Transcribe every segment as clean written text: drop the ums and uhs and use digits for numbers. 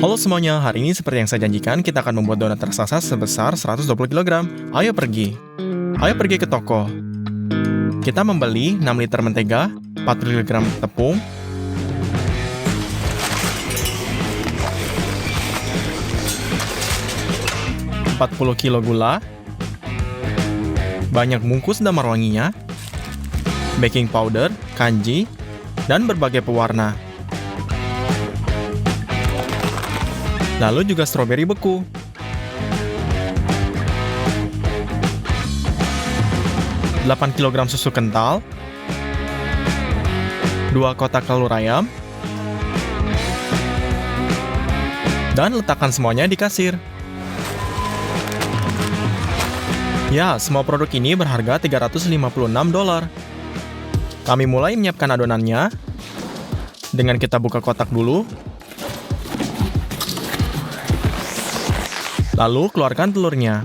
Halo semuanya, hari ini seperti yang saya janjikan, kita akan membuat donat raksasa sebesar 120 kg. Ayo pergi. Ayo pergi ke toko. Kita membeli 6 liter mentega, 40 kg tepung, 40 kg gula, banyak bungkus damar wanginya, baking powder, kanji, dan berbagai pewarna. Lalu juga stroberi beku. Delapan kg susu kental, 2 kotak telur ayam, dan letakkan semuanya di kasir. Ya, semua produk ini berharga $356. Kami mulai menyiapkan adonannya dengan kita buka kotak dulu. Lalu keluarkan telurnya.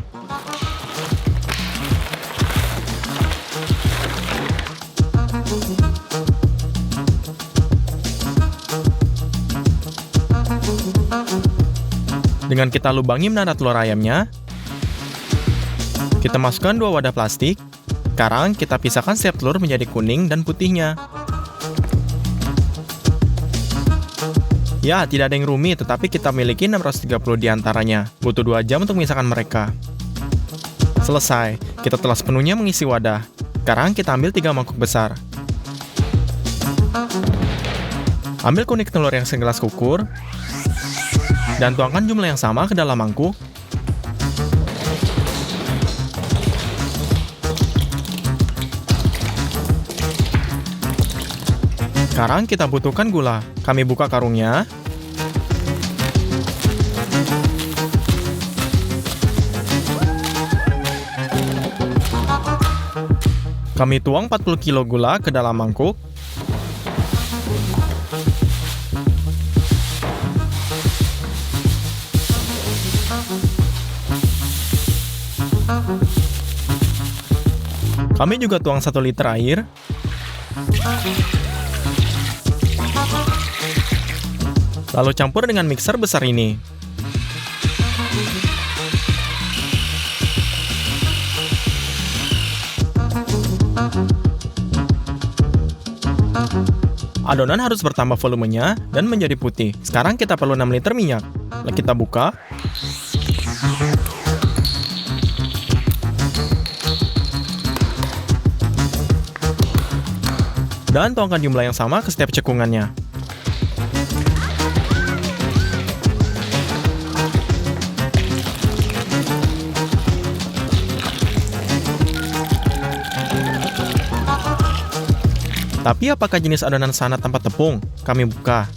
Dengan kita lubangi menara telur ayamnya, kita masukkan 2 wadah plastik. Sekarang kita pisahkan setiap telur menjadi kuning dan putihnya. Ya, tidak ada yang rumit, tetapi kita miliki 630 diantaranya. Butuh 2 jam untuk memisahkan mereka. Selesai, kita telah sepenuhnya mengisi wadah. Sekarang kita ambil 3 mangkuk besar. Ambil kuning telur yang segelas kukur, dan tuangkan jumlah yang sama ke dalam mangkuk. Sekarang kita butuhkan gula. Kami buka karungnya. Kami tuang 40 kg gula ke dalam mangkuk. Kami juga tuang 1 liter air. Lalu campur dengan mixer besar ini. Adonan harus bertambah volumenya dan menjadi putih. Sekarang kita perlu 6 liter minyak. Lalu kita buka. Dan tuangkan jumlah yang sama ke setiap cekungannya. Tapi apakah jenis adonan sana tanpa tepung? Kami buka.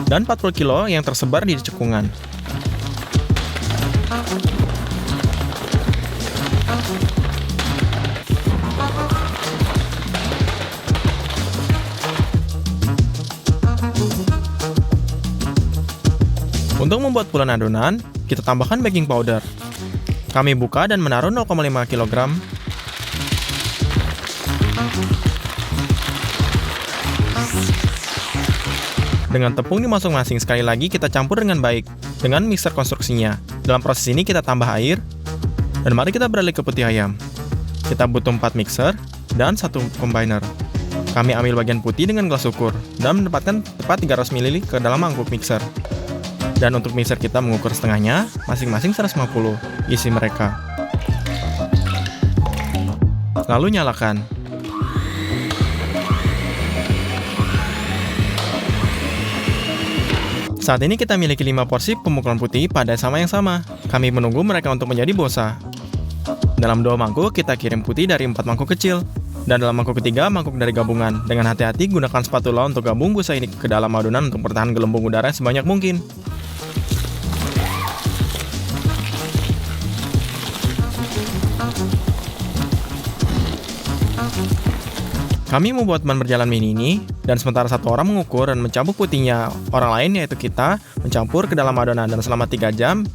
Dan 40 kg yang tersebar di cekungan. Untuk membuat bulan adonan, kita tambahkan baking powder. Kami buka dan menaruh 0,5 kg. Dengan tepung di masing-masing, sekali lagi kita campur dengan baik dengan mixer konstruksinya. Dalam proses ini kita tambah air. Dan mari kita beralih ke putih ayam. Kita butuh 4 mixer dan 1 combiner. Kami ambil bagian putih dengan gelas ukur dan menempatkan tepat 300 ml ke dalam mangkuk mixer. Dan untuk mixer kita mengukur setengahnya, masing-masing 150 isi mereka. Lalu nyalakan. Saat ini kita miliki 5 porsi pemukulan putih pada sama yang sama. Kami menunggu mereka untuk menjadi bosa. Dalam 2 mangkuk, kita kirim putih dari 4 mangkuk kecil. Dan dalam mangkuk ketiga, mangkuk dari gabungan. Dengan hati-hati, gunakan spatula untuk gabung busa ini ke dalam adonan untuk bertahan gelembung udara sebanyak mungkin. Kami membuat ban berjalan mini ini, dan sementara satu orang mengukur dan mencampur putihnya, orang lain yaitu kita mencampur ke dalam adonan dan selama 3 jam.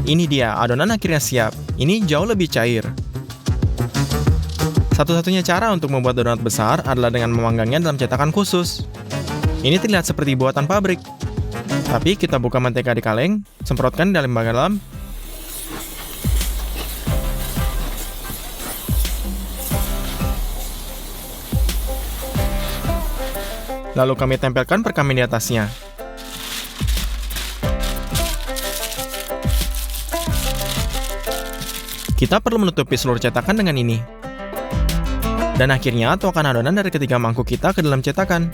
Ini dia, adonan akhirnya siap. Ini jauh lebih cair. Satu-satunya cara untuk membuat donat besar adalah dengan memanggangnya dalam cetakan khusus. Ini terlihat seperti buatan pabrik. Tapi kita buka mentega di kaleng, semprotkan dalam bagian dalam. Lalu kami tempelkan perkamen di atasnya. Kita perlu menutupi seluruh cetakan dengan ini. Dan akhirnya tuangkan adonan dari ketiga mangkuk kita ke dalam cetakan.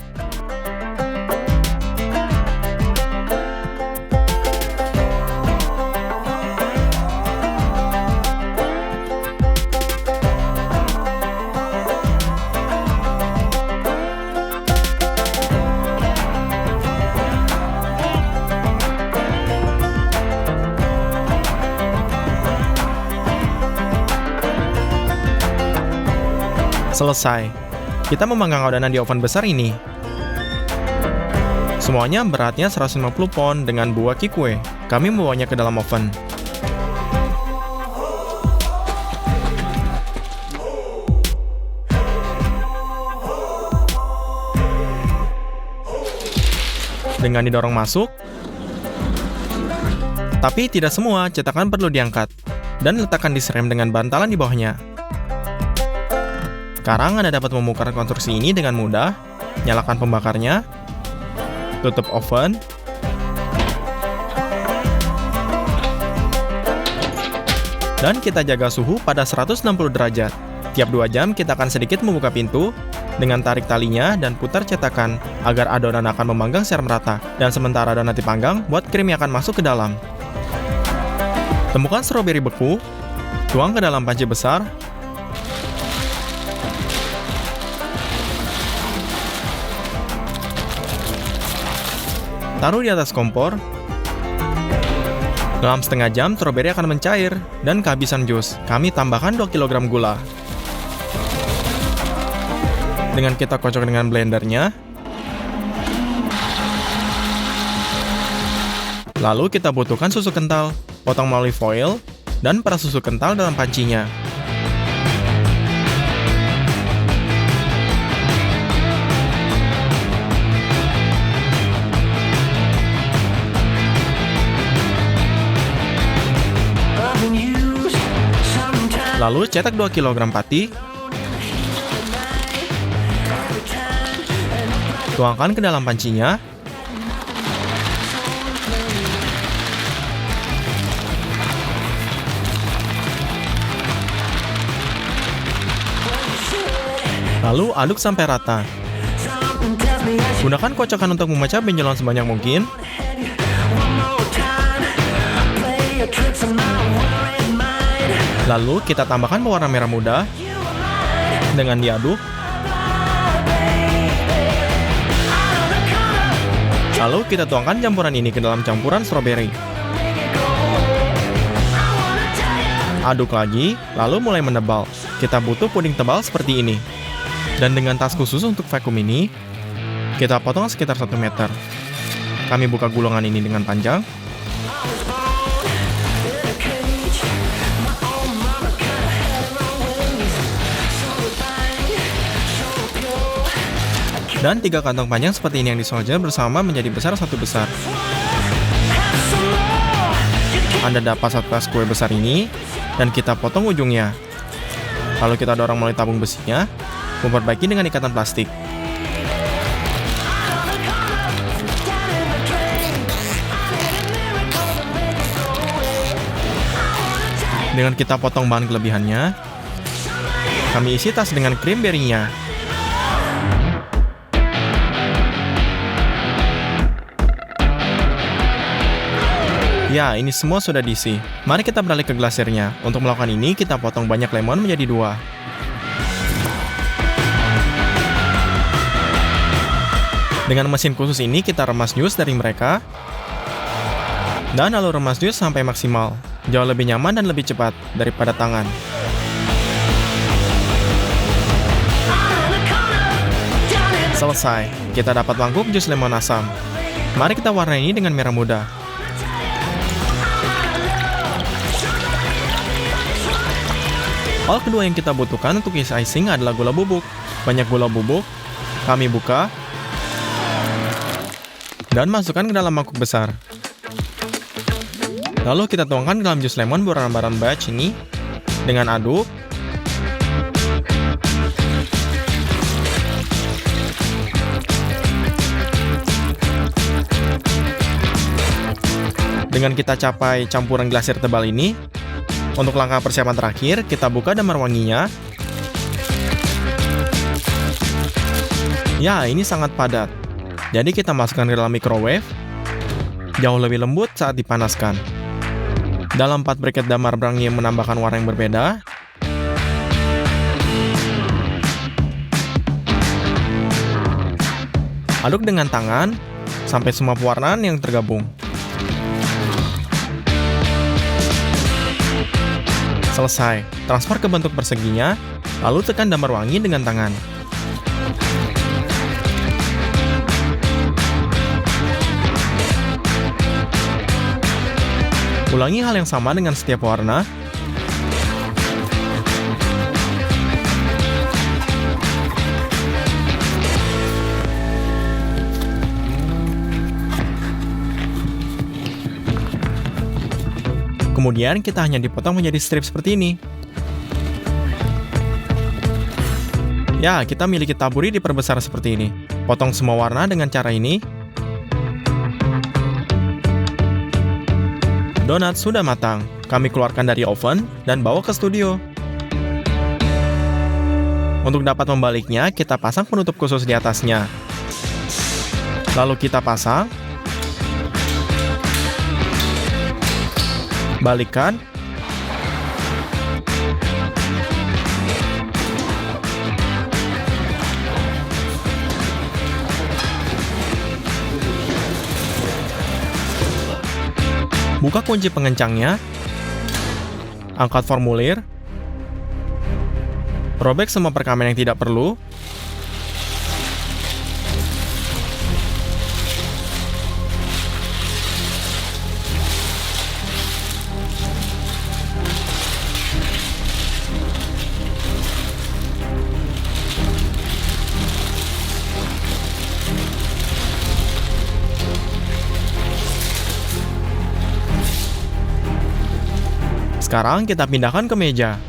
Selesai. Kita memanggang adonan di oven besar ini. Semuanya beratnya 150 pound dengan 2 kikue. Kami membawanya ke dalam oven. Dengan didorong masuk. Tapi tidak semua cetakan perlu diangkat. Dan letakkan di rem dengan bantalan di bawahnya. Sekarang Anda dapat membongkar konstruksi ini dengan mudah. Nyalakan pembakarnya, tutup oven, dan kita jaga suhu pada 160 derajat. Tiap 2 jam kita akan sedikit membuka pintu dengan tarik talinya dan putar cetakan agar adonan akan memanggang secara merata. Dan sementara donat dipanggang, buat krim yang akan masuk ke dalam. Temukan stroberi beku, tuang ke dalam panci besar. Taruh di atas kompor. Dalam setengah jam, stroberi akan mencair dan kehabisan jus. Kami tambahkan 2 kg gula. Dengan kita kocok dengan blendernya. Lalu kita butuhkan susu kental, potong melalui foil, dan peras susu kental dalam pancinya. Lalu cetak 2 kg pati. Tuangkan ke dalam pancinya. Lalu aduk sampai rata. Gunakan kocokan untuk memecah benjolan sebanyak mungkin. Lalu kita tambahkan pewarna merah muda dengan diaduk. Lalu kita tuangkan campuran ini ke dalam campuran stroberi. Aduk lagi, lalu mulai menebal. Kita butuh puding tebal seperti ini. Dan dengan tas khusus untuk vakum ini, kita potong sekitar 1 meter. Kami buka gulungan ini dengan panjang. Dan 3 kantong panjang seperti ini yang disolder bersama menjadi besar 1 besar. Anda dapat 1 tas kue besar ini, dan kita potong ujungnya. Lalu kita dorong melalui tabung besinya, memperbaiki dengan ikatan plastik. Dengan kita potong bahan kelebihannya, kami isi tas dengan krim berinya. Ya, ini semua sudah diisi. Mari kita beralih ke glasirnya. Untuk melakukan ini, kita potong banyak lemon menjadi 2. Dengan mesin khusus ini, kita remas jus dari mereka. Dan lalu remas jus sampai maksimal. Jauh lebih nyaman dan lebih cepat daripada tangan. Selesai. Kita dapat mangkuk jus lemon asam. Mari kita warnai ini dengan merah muda. Hal kedua yang kita butuhkan untuk isi icing adalah gula bubuk. Banyak gula bubuk, kami buka, dan masukkan ke dalam mangkuk besar. Lalu kita tuangkan ke dalam jus lemon berwarna batch ini dengan aduk. Dengan kita capai campuran glasir tebal ini, untuk langkah persiapan terakhir, kita buka damar wanginya. Ya, ini sangat padat. Jadi kita masukkan ke dalam microwave, jauh lebih lembut saat dipanaskan. Dalam 4 briket damar brangi yang menambahkan warna yang berbeda. Aduk dengan tangan, sampai semua pewarnaan yang tergabung. Selesai, transfer ke bentuk perseginya, lalu tekan damar wangi dengan tangan. Ulangi hal yang sama dengan setiap warna. Kemudian kita hanya dipotong menjadi strip seperti ini. Ya, kita miliki taburi diperbesar seperti ini. Potong semua warna dengan cara ini. Donat sudah matang. Kami keluarkan dari oven dan bawa ke studio. Untuk dapat membaliknya, kita pasang penutup khusus di atasnya. Lalu kita pasang. Balikkan. Buka kunci pengencangnya, angkat formulir, robek semua perkamen yang tidak perlu, sekarang kita pindahkan ke meja.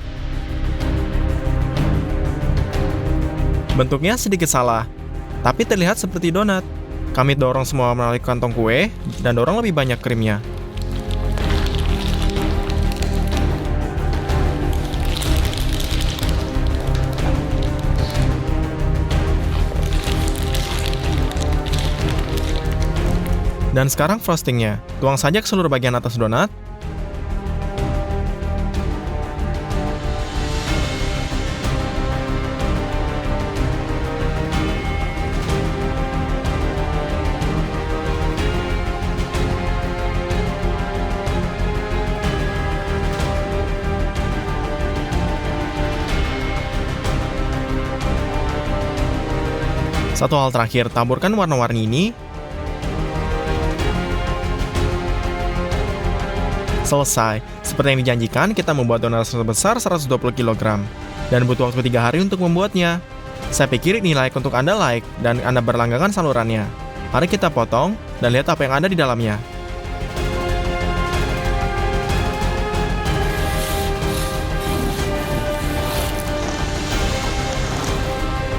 Bentuknya sedikit salah, tapi terlihat seperti donat. Kami dorong semua melalui kantong kue dan dorong lebih banyak krimnya. Dan sekarang frostingnya. Tuang saja ke seluruh bagian atas donat. Satu hal terakhir, taburkan warna-warni ini. Selesai. Seperti yang dijanjikan, kita membuat donat sebesar 120 kg. Dan butuh waktu 3 hari untuk membuatnya. Saya pikir ini layak untuk Anda like, dan Anda berlangganan salurannya. Mari kita potong, dan lihat apa yang ada di dalamnya.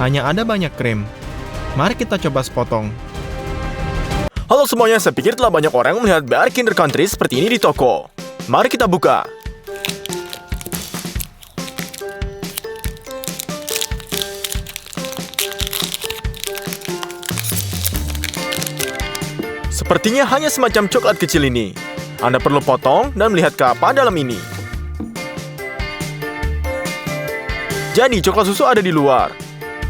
Hanya ada banyak krim. Mari kita coba sepotong. Halo semuanya, saya pikir telah banyak orang melihat Bear Kinder Country seperti ini di toko. Mari kita buka. Sepertinya hanya semacam coklat kecil ini. Anda perlu potong dan melihat ke apa dalam ini. Jadi coklat susu ada di luar.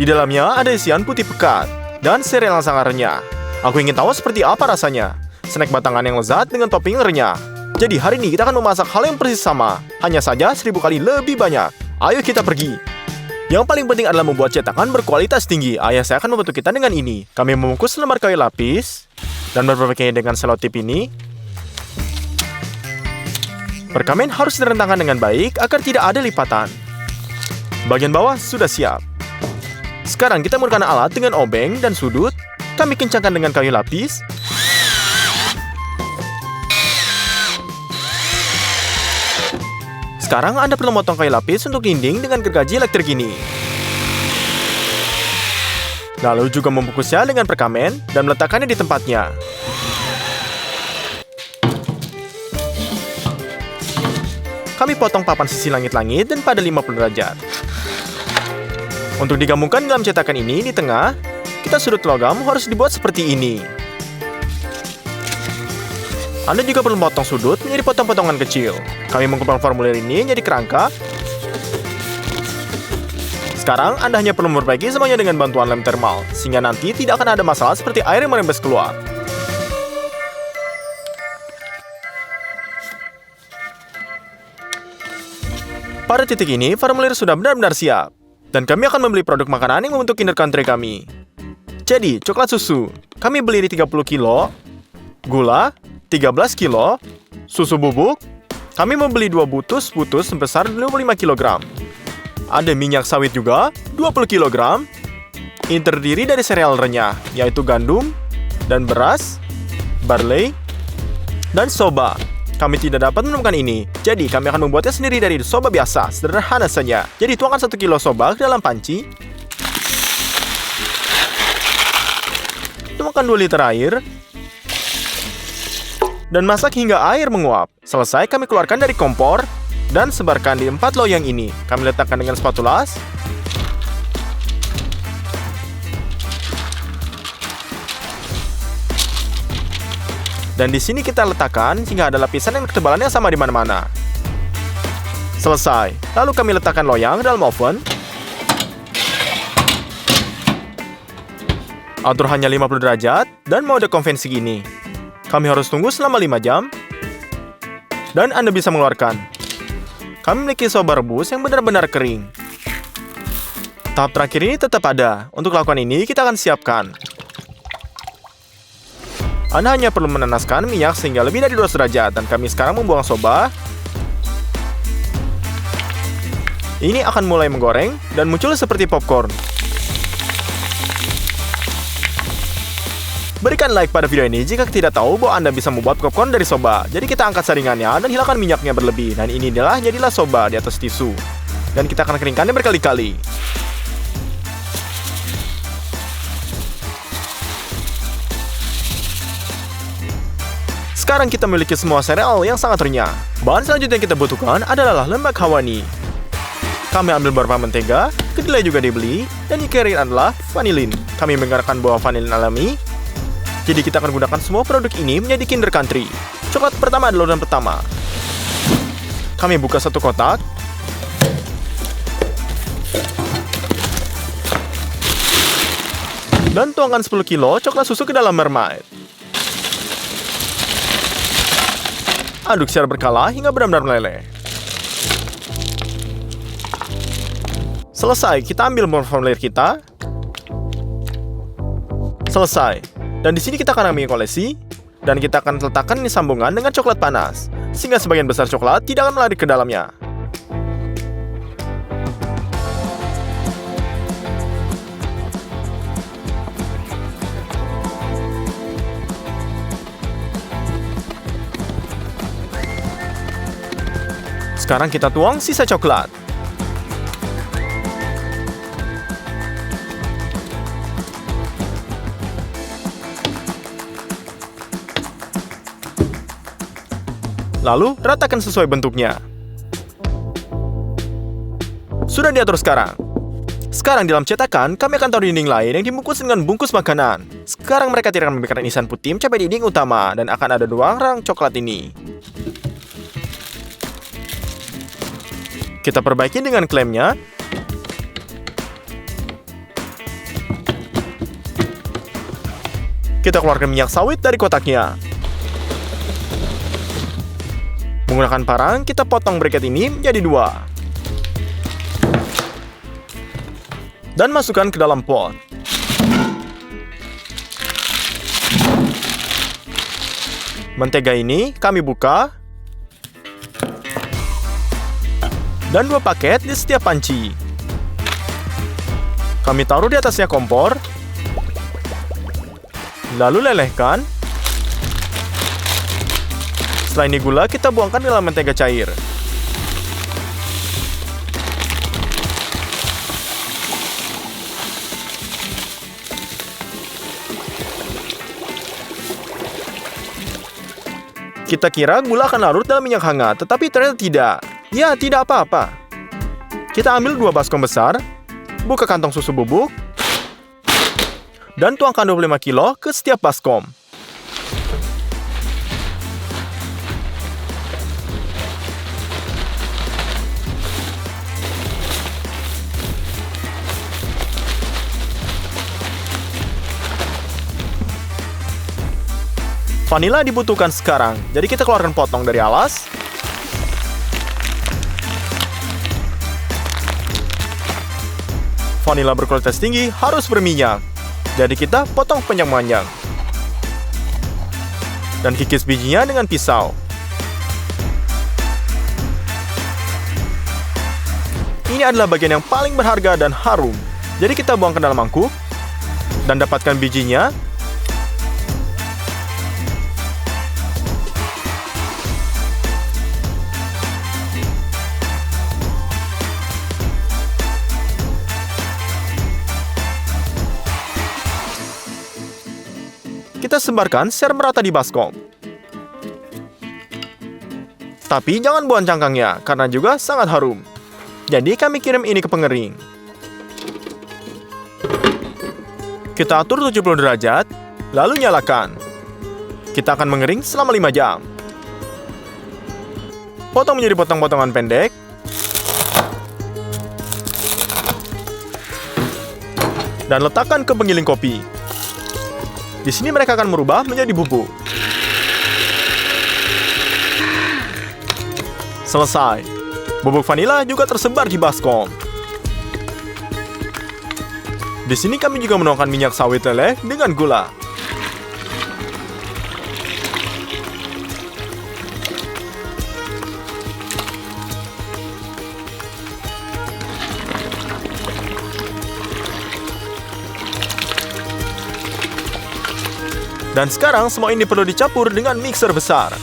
Di dalamnya ada isian putih pekat dan sereal yang sangat renyah. Aku ingin tahu seperti apa rasanya. Snack batangan yang lezat dengan topping renyah. Jadi hari ini kita akan memasak hal yang persis sama, hanya saja 1000 kali lebih banyak. Ayo kita pergi. Yang paling penting adalah membuat cetakan berkualitas tinggi. Ayah saya akan membantu kita dengan ini. Kami membungkus lembar kayu lapis dan berpakaian dengan selotip ini. Perkamen harus direntangkan dengan baik agar tidak ada lipatan. Bagian bawah sudah siap. Sekarang kita menggunakan alat dengan obeng dan sudut. Kami kencangkan dengan kayu lapis. Sekarang Anda perlu memotong kayu lapis untuk dinding dengan gergaji elektrik ini. Lalu juga membungkusnya dengan perkamen dan meletakkannya di tempatnya. Kami potong papan sisi langit-langit dan pada 50 derajat. Untuk digabungkan dalam cetakan ini di tengah, kita sudut logam harus dibuat seperti ini. Anda juga perlu memotong sudut menjadi potong-potongan kecil. Kami mengumpulkan formulir ini menjadi kerangka. Sekarang Anda hanya perlu memperbaiki semuanya dengan bantuan lem thermal, sehingga nanti tidak akan ada masalah seperti air yang merembes keluar. Pada titik ini, formulir sudah benar-benar siap. Dan kami akan membeli produk makanan yang membentuk Kinder Country kami. Jadi, coklat susu. Kami beli di 30 kilo. Gula, 13 kilo. Susu bubuk. Kami membeli 2 butus sebesar 25 kg. Ada minyak sawit juga, 20 kg. Ini terdiri dari sereal renyah, yaitu gandum, dan beras, barley, dan soba. Kami tidak dapat menemukan ini, jadi kami akan membuatnya sendiri dari soba biasa, sederhana saja. Jadi tuangkan 1 kilo soba ke dalam panci. Tuangkan 2 liter air. Dan masak hingga air menguap. Selesai, kami keluarkan dari kompor dan sebarkan di 4 loyang ini. Kami letakkan dengan spatula. Dan di sini kita letakkan hingga ada lapisan yang ketebalannya sama di mana-mana. Selesai. Lalu kami letakkan loyang dalam oven. Atur hanya 50 derajat dan mode konvensi ini. Kami harus tunggu selama 5 jam. Dan Anda bisa mengeluarkan. Kami memiliki soba rebus yang benar-benar kering. Tahap terakhir ini tetap ada. Untuk lakukan ini, kita akan siapkan. Anda hanya perlu menanaskan minyak sehingga lebih dari 200 derajat. Dan kami sekarang membuang soba. Ini akan mulai menggoreng dan muncul seperti popcorn. Berikan like pada video ini jika tidak tahu bahwa Anda bisa membuat popcorn dari soba. Jadi kita angkat saringannya dan hilangkan minyaknya berlebih. Dan ini jadilah soba di atas tisu. Dan kita akan keringkannya berkali-kali. Sekarang kita memiliki semua sereal yang sangat renyah. Bahan selanjutnya yang kita butuhkan adalah lemak hawani. Kami ambil beberapa mentega, kedelai juga dibeli, dan yang kering adalah vanilin. Kami menggunakan buah vanilin alami. Jadi kita akan gunakan semua produk ini menjadi Kinder Country. Coklat pertama adalah urutan pertama. Kami buka satu kotak. Dan tuangkan 10 kilo coklat susu ke dalam mermaid. Aduk secara berkala hingga benar-benar meleleh. Selesai, kita ambil formulir kita. Selesai. Dan di sini kita akan ambil koleksi. Dan kita akan letakkan ini sambungan dengan coklat panas. Sehingga sebagian besar coklat tidak akan melari ke dalamnya. Sekarang kita tuang sisa coklat. Lalu, ratakan sesuai bentuknya. Sudah diatur sekarang. Sekarang dalam cetakan, kami akan taruh dinding lain yang dibungkus dengan bungkus makanan. Sekarang mereka tidak akan memberikan irisan putih mencapai dinding utama, dan akan ada 2 rang coklat ini. Kita perbaiki dengan klemnya. Kita keluarkan minyak sawit dari kotaknya. Menggunakan parang, kita potong briket ini menjadi 2. Dan masukkan ke dalam pot. Mentega ini kami buka. Dan 2 paket di setiap panci. Kami taruh di atasnya kompor, lalu lelehkan. Setelah ini gula kita buangkan ke dalam mentega cair. Kita kira gula akan larut dalam minyak hangat, tetapi ternyata tidak. Ya, tidak apa-apa. Kita ambil 2 baskom besar, buka kantong susu bubuk, dan tuangkan 25 kilo ke setiap baskom. Vanila dibutuhkan sekarang, jadi kita keluarkan potong dari alas. Vanila berkualitas tinggi harus berminyak, jadi kita potong panjang-panjang. Dan kikis bijinya dengan pisau. Ini adalah bagian yang paling berharga dan harum, jadi kita buang ke dalam mangkuk dan dapatkan bijinya. Kita sebarkan share merata di baskom. Tapi jangan buang cangkangnya, karena juga sangat harum. Jadi kami kirim ini ke pengering. Kita atur 70 derajat, lalu nyalakan. Kita akan mengering selama 5 jam. Potong menjadi potong-potongan pendek. Dan letakkan ke penggiling kopi. Di sini mereka akan merubah menjadi bubuk. Selesai. Bubuk vanila juga tersebar di baskom. Di sini kami juga menuangkan minyak sawit leleh dengan gula. Dan sekarang semua ini perlu dicampur dengan mixer besar.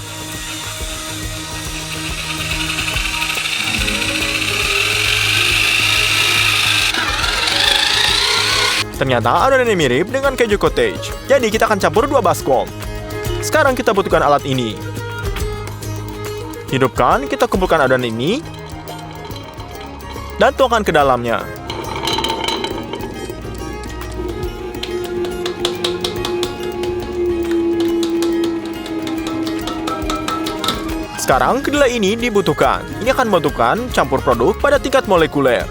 Ternyata adonannya mirip dengan keju cottage. Jadi kita akan campur 2 baskom. Sekarang kita butuhkan alat ini. Hidupkan, kita kumpulkan adonan ini dan tuangkan ke dalamnya. Sekarang kedelai ini dibutuhkan. Ini akan membutuhkan campur produk pada tingkat molekuler.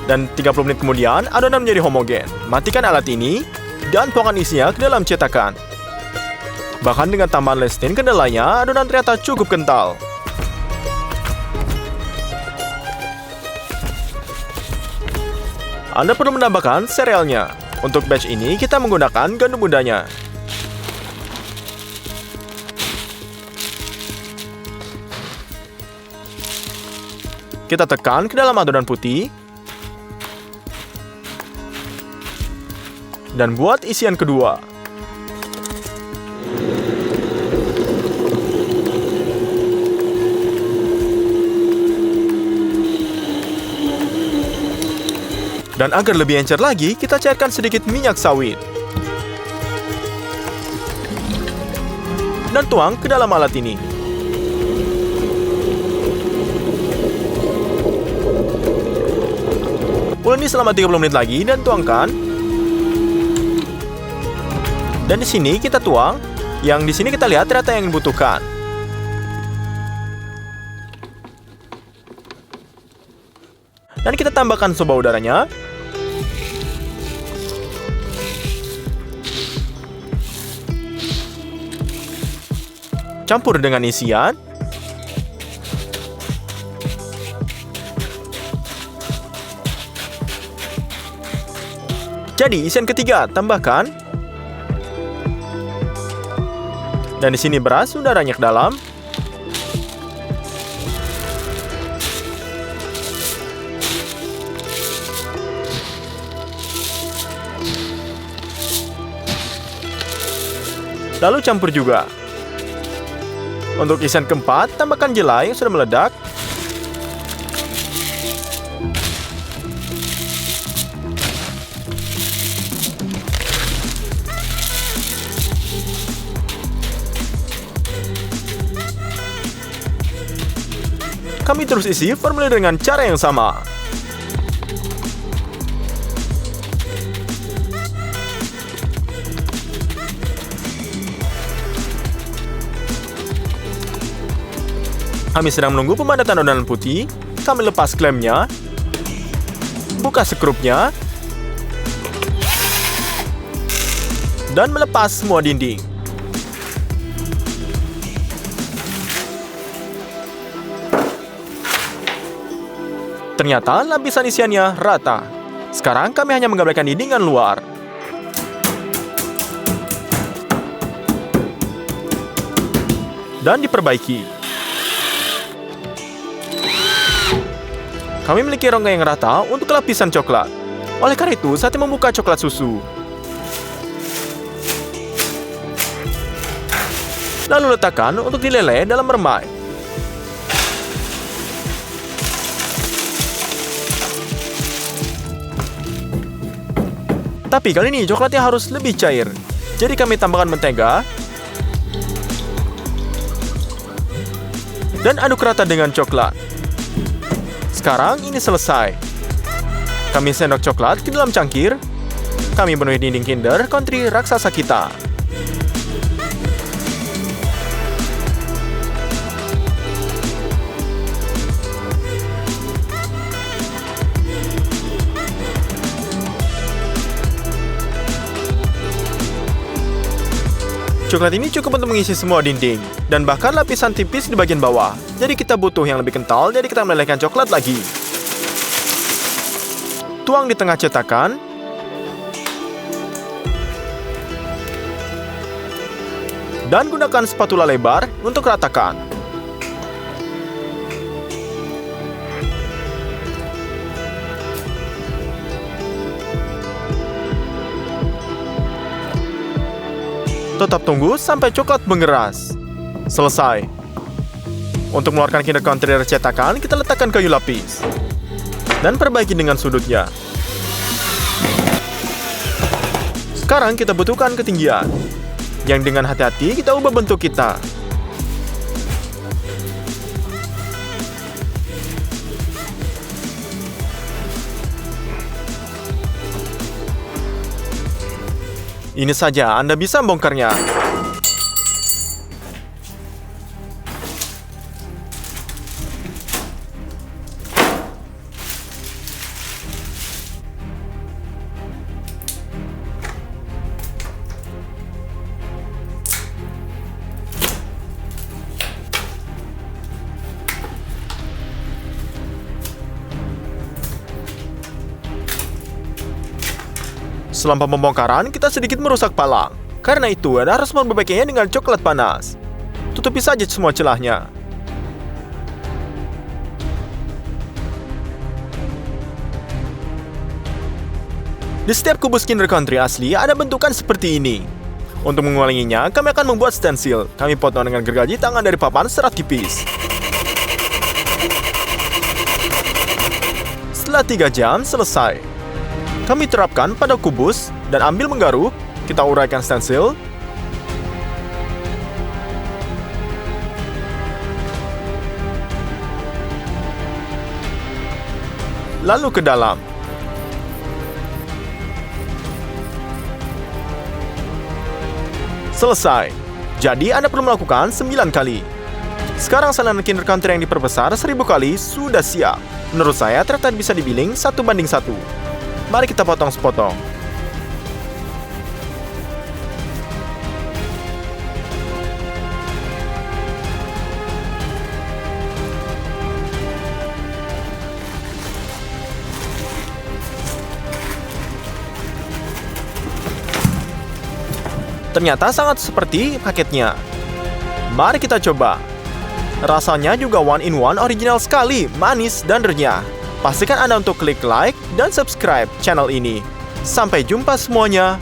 Dan 30 menit kemudian adonan menjadi homogen. Matikan alat ini dan tuangkan isinya ke dalam cetakan. Bahkan dengan tambahan lecithin kedelainya, adonan ternyata cukup kental. Anda perlu menambahkan serealnya. Untuk batch ini kita menggunakan gandum mudanya. Kita tekan ke dalam adonan putih dan buat isian kedua. Dan agar lebih encer lagi, kita cairkan sedikit minyak sawit. Dan tuang ke dalam alat ini. Uleni selama 30 menit lagi dan tuangkan. Dan di sini kita tuang. Yang di sini kita lihat ternyata yang dibutuhkan. Dan kita tambahkan soba udaranya. Campur dengan isian. Jadi isian ketiga tambahkan. Dan di sini beras sudah ranyak dalam. Lalu campur juga. Untuk isian keempat, tambahkan jelly yang sudah meledak. Kami terus isi formulir dengan cara yang sama. Kami sedang menunggu pemadatan adonan putih. Kami lepas klemnya, buka sekrupnya, dan melepas semua dinding. Ternyata lapisan isiannya rata. Sekarang kami hanya menggabungkan dindingan luar. Dan diperbaiki. Kami memiliki rongga yang rata untuk lapisan coklat. Oleh karena itu, saatnya membuka coklat susu. Lalu letakkan untuk dileleh dalam mermai. Tapi kali ini coklatnya harus lebih cair. Jadi kami tambahkan mentega. Dan aduk rata dengan coklat. Sekarang ini selesai. Kami sendok coklat ke dalam cangkir. Kami penuhi dinding Kinder Country raksasa kita. Coklat ini cukup untuk mengisi semua dinding, dan bahkan lapisan tipis di bagian bawah. Jadi kita butuh yang lebih kental, jadi kita melelehkan coklat lagi. Tuang di tengah cetakan. Dan gunakan spatula lebar untuk ratakan. Tetap tunggu sampai coklat mengeras. Selesai. Untuk mengeluarkan Kinder Country dari cetakan, kita letakkan kayu lapis. Dan perbaiki dengan sudutnya. Sekarang kita butuhkan ketinggian. Yang dengan hati-hati kita ubah bentuk kita. Ini saja, Anda bisa membongkarnya. Selama pembongkaran, kita sedikit merusak palang. Karena itu, Anda harus memperbaikinya dengan coklat panas. Tutupi saja semua celahnya. Di setiap kubus Kinder Country asli, ada bentukan seperti ini. Untuk mengulanginya, kami akan membuat stensil. Kami potong dengan gergaji tangan dari papan serat tipis. Setelah 3 jam, selesai. Kami terapkan pada kubus dan ambil menggaruk. Kita uraikan stensil. Lalu ke dalam. Selesai. Jadi Anda perlu melakukan 9 kali. Sekarang salinan Kinder Country yang diperbesar 1000 kali sudah siap. Menurut saya ternyata bisa dibiling 1:1. Mari kita potong sepotong. Ternyata sangat seperti paketnya. Mari kita coba. Rasanya juga one in one original sekali, manis dan renyah. Pastikan Anda untuk klik like dan subscribe channel ini. Sampai jumpa semuanya.